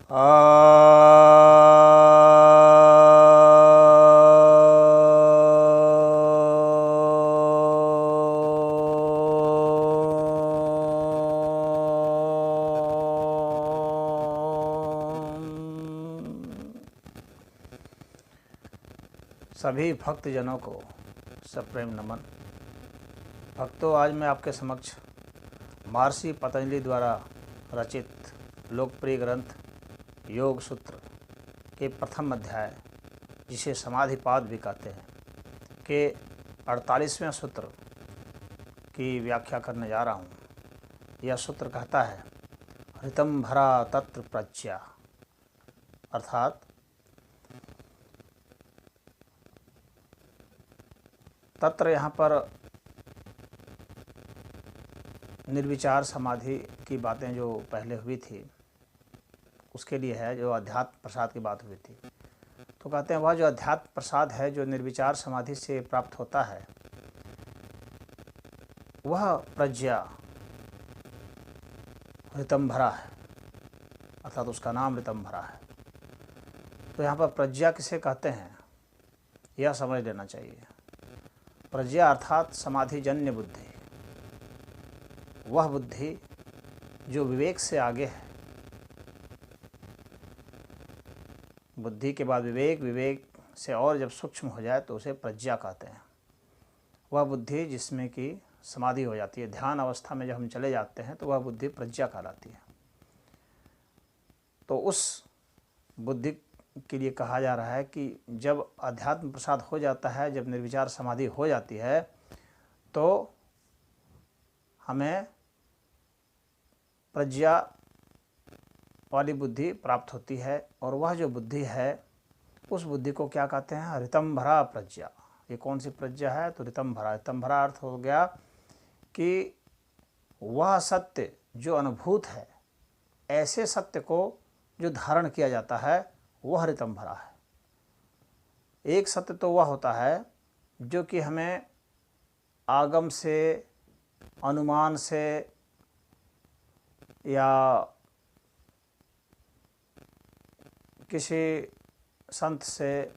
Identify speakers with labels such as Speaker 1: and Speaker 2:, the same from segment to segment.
Speaker 1: सभी भक्तजनों को सप्रेम नमन। भक्तों, आज मैं आपके समक्ष महर्षि पतंजलि द्वारा रचित लोकप्रिय ग्रंथ योग सूत्र के प्रथम अध्याय, जिसे समाधिपाद भी कहते हैं, के 48वें सूत्र की व्याख्या करने जा रहा हूँ। यह सूत्र कहता है, ऋतंभरा तत्र प्रज्ञा, अर्थात तत्र यहाँ पर निर्विचार समाधि की बातें जो पहले हुई थी उसके लिए है, जो अध्यात्म प्रसाद की बात हुई थी। तो कहते हैं वह जो अध्यात्म प्रसाद है जो निर्विचार समाधि से प्राप्त होता है, वह प्रज्ञा ऋतंभरा है, अर्थात उसका नाम ऋतंभरा है। तो यहाँ पर प्रज्ञा किसे कहते हैं यह समझ लेना चाहिए। प्रज्ञा अर्थात समाधिजन्य बुद्धि, वह बुद्धि जो विवेक से आगे है। बुद्धि के बाद विवेक, विवेक से और जब सूक्ष्म हो जाए तो उसे प्रज्ञा कहते हैं। वह बुद्धि जिसमें कि समाधि हो जाती है, ध्यान अवस्था में जब हम चले जाते हैं तो वह बुद्धि प्रज्ञा कहलाती है। तो उस बुद्धि के लिए कहा जा रहा है कि जब अध्यात्म प्रसाद हो जाता है, जब निर्विचार समाधि हो जाती है, तो हमें प्रज्ञा वाली बुद्धि प्राप्त होती है। और वह जो बुद्धि है, उस बुद्धि को क्या कहते हैं? ऋतंभरा प्रज्ञा। ये कौन सी प्रज्ञा है? तो ऋतंभरा। ऋतंभरा अर्थ हो गया कि वह सत्य जो अनुभूत है, ऐसे सत्य को जो धारण किया जाता है, वह ऋतंभरा है। एक सत्य तो वह होता है जो कि हमें आगम से, अनुमान से या किसी संत से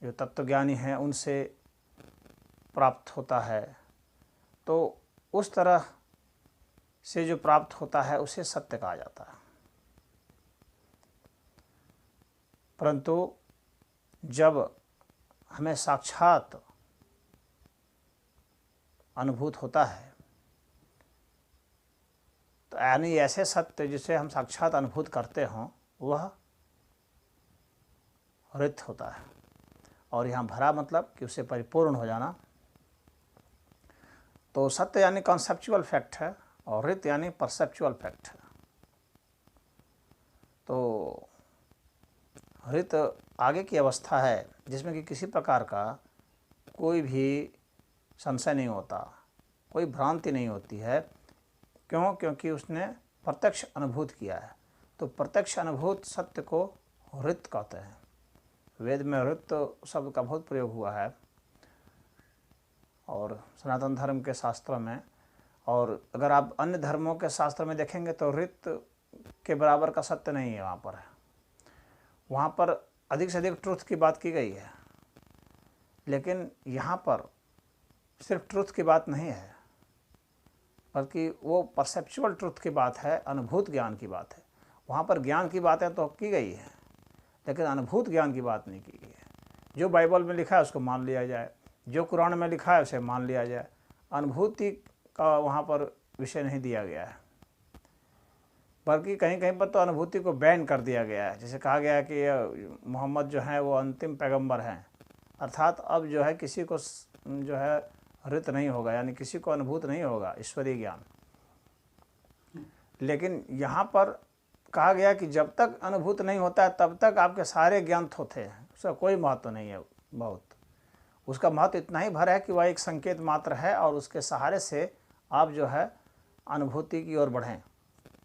Speaker 1: जो तत्वज्ञानी हैं उनसे प्राप्त होता है। तो उस तरह से जो प्राप्त होता है उसे सत्य कहा जाता है। परंतु जब हमें साक्षात अनुभूत होता है, तो यानी ऐसे सत्य जिसे हम साक्षात अनुभूत करते हों, वह ऋत होता है। और यहाँ भरा मतलब कि उससे परिपूर्ण हो जाना। तो सत्य यानी कॉन्सेप्चुअल फैक्ट है और ऋत यानी परसेप्चुअल फैक्ट है। तो ऋत आगे की अवस्था है जिसमें कि किसी प्रकार का कोई भी संशय नहीं होता, कोई भ्रांति नहीं होती है। क्यों? क्योंकि उसने प्रत्यक्ष अनुभूत किया है। तो प्रत्यक्ष अनुभूत सत्य को ऋत कहते हैं। वेद में ऋत शब्द का बहुत प्रयोग हुआ है और सनातन धर्म के शास्त्रों में। और अगर आप अन्य धर्मों के शास्त्र में देखेंगे तो ऋत के बराबर का सत्य नहीं है। वहाँ पर अधिक से अधिक ट्रुथ की बात की गई है, लेकिन यहाँ पर सिर्फ ट्रुथ की बात नहीं है, बल्कि वो परसेप्चुअल ट्रुथ की बात है, अनुभूत ज्ञान की बात है। वहाँ पर ज्ञान की बातें तो की गई है, लेकिन अनुभूत ज्ञान की बात नहीं की गई है। जो बाइबल में लिखा है उसको मान लिया जाए, जो कुरान में लिखा है उसे मान लिया जाए। अनुभूति का वहाँ पर विषय नहीं दिया गया है, बल्कि कहीं कहीं पर तो अनुभूति को बैन कर दिया गया है। जैसे कहा गया है कि मोहम्मद जो है वो अंतिम पैगंबर हैं, अर्थात अब जो है किसी को जो है ऋत नहीं होगा, यानी किसी को अनुभूत नहीं होगा ईश्वरीय ज्ञान। लेकिन यहाँ पर कहा गया कि जब तक अनुभूत नहीं होता है तब तक आपके सारे ज्ञान थोथे हैं, उसका कोई महत्व नहीं है। बहुत उसका महत्व इतना ही भर है कि वह एक संकेत मात्र है और उसके सहारे से आप जो है अनुभूति की ओर बढ़ें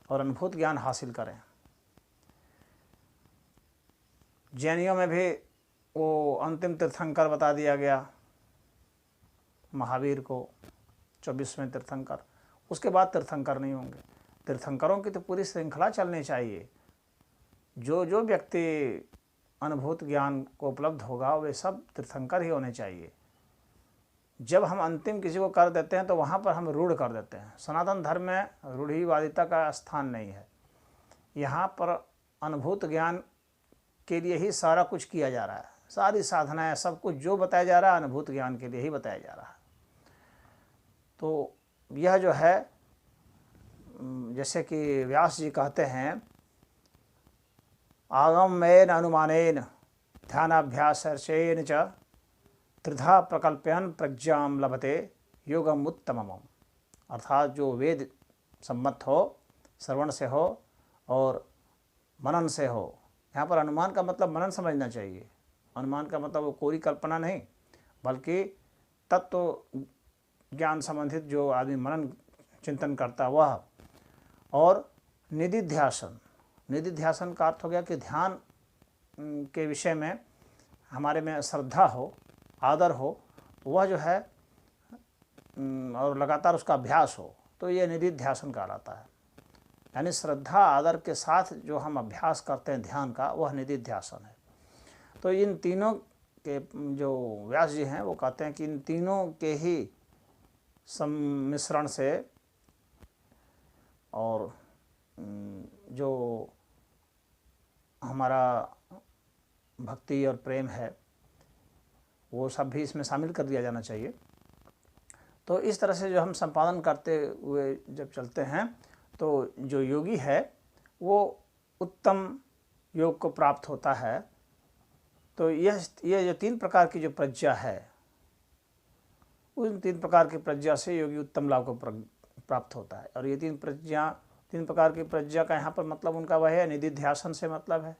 Speaker 1: और अनुभूत ज्ञान हासिल करें। जैनियों में भी वो अंतिम तीर्थंकर बता दिया गया, महावीर को 24वें तीर्थंकर। उसके बाद तीर्थंकर नहीं होंगे। तीर्थंकरों की तो पूरी श्रृंखला चलनी चाहिए। जो जो व्यक्ति अनुभूत ज्ञान को उपलब्ध होगा वे सब तीर्थंकर ही होने चाहिए। जब हम अंतिम किसी को कर देते हैं तो वहाँ पर हम रूढ़ कर देते हैं। सनातन धर्म में रूढ़िवादिता का स्थान नहीं है। यहाँ पर अनुभूत ज्ञान के लिए ही सारा कुछ किया जा रहा है, सारी साधनाएं, सब कुछ जो बताया जा रहा है अनुभूत ज्ञान के लिए ही बताया जा रहा है। तो यह जो है, जैसे कि व्यास जी कहते हैं, आगमेन अनुमानेन ध्यानाभ्यासेन च त्रिधा प्रकल्पयन प्रज्ञाम लभते योगम उत्तमम। अर्थात जो वेद सम्मत हो, श्रवण से हो और मनन से हो। यहाँ पर अनुमान का मतलब मनन समझना चाहिए। अनुमान का मतलब वो कोरी कल्पना नहीं, बल्कि तत्व ज्ञान संबंधित जो आदमी मनन चिंतन करता वह। और निधिध्यासन, निधिध्यासन का अर्थ हो गया कि ध्यान के विषय में हमारे में श्रद्धा हो, आदर हो, वह जो है और लगातार उसका अभ्यास हो, तो ये निधिध्यासन कहलाता है। यानी श्रद्धा आदर के साथ जो हम अभ्यास करते हैं ध्यान का, वह निधिध्यासन है। तो इन तीनों के जो व्यास जी हैं वो कहते हैं कि इन तीनों के ही सम्मिश्रण से और जो हमारा भक्ति और प्रेम है वो सब भी इसमें शामिल कर दिया जाना चाहिए। तो इस तरह से जो हम संपादन करते हुए जब चलते हैं तो जो योगी है वो उत्तम योग को प्राप्त होता है। तो ये जो 3 प्रकार की जो प्रज्ञा है, उन 3 प्रकार की प्रज्ञा से योगी उत्तम लाभ को प्राप्त होता है। और ये 3 प्रकार की प्रज्ञा का यहाँ पर मतलब उनका वह है, निधिध्यासन से मतलब है,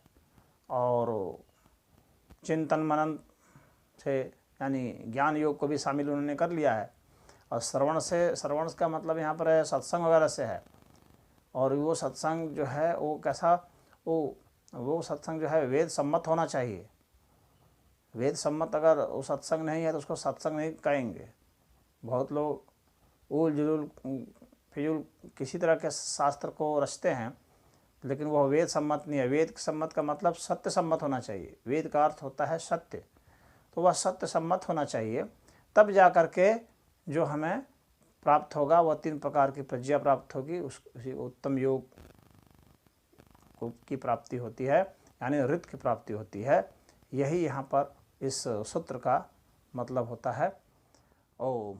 Speaker 1: और चिंतन मनन से यानी ज्ञान योग को भी शामिल उन्होंने कर लिया है। और श्रवण का मतलब यहाँ पर है सत्संग वगैरह से है। और वो सत्संग जो है वो कैसा, वो सत्संग जो है वेद सम्मत होना चाहिए। वेद सम्मत अगर वो सत्संग नहीं है तो उसको सत्संग नहीं कहेंगे। बहुत लोग उल जुलूल फिजूल किसी तरह के शास्त्र को रचते हैं, लेकिन वह वेद सम्मत नहीं है। वेद सम्मत का मतलब सत्य सम्मत होना चाहिए। वेद का अर्थ होता है सत्य, तो वह सत्य सम्मत होना चाहिए, तब जा कर के जो हमें प्राप्त होगा वह 3 प्रकार की प्रज्ञा प्राप्त होगी, उसी उत्तम योग की प्राप्ति होती है, यानी ऋत की प्राप्ति होती है। यही यहाँ पर इस सूत्र का मतलब होता है। ओम।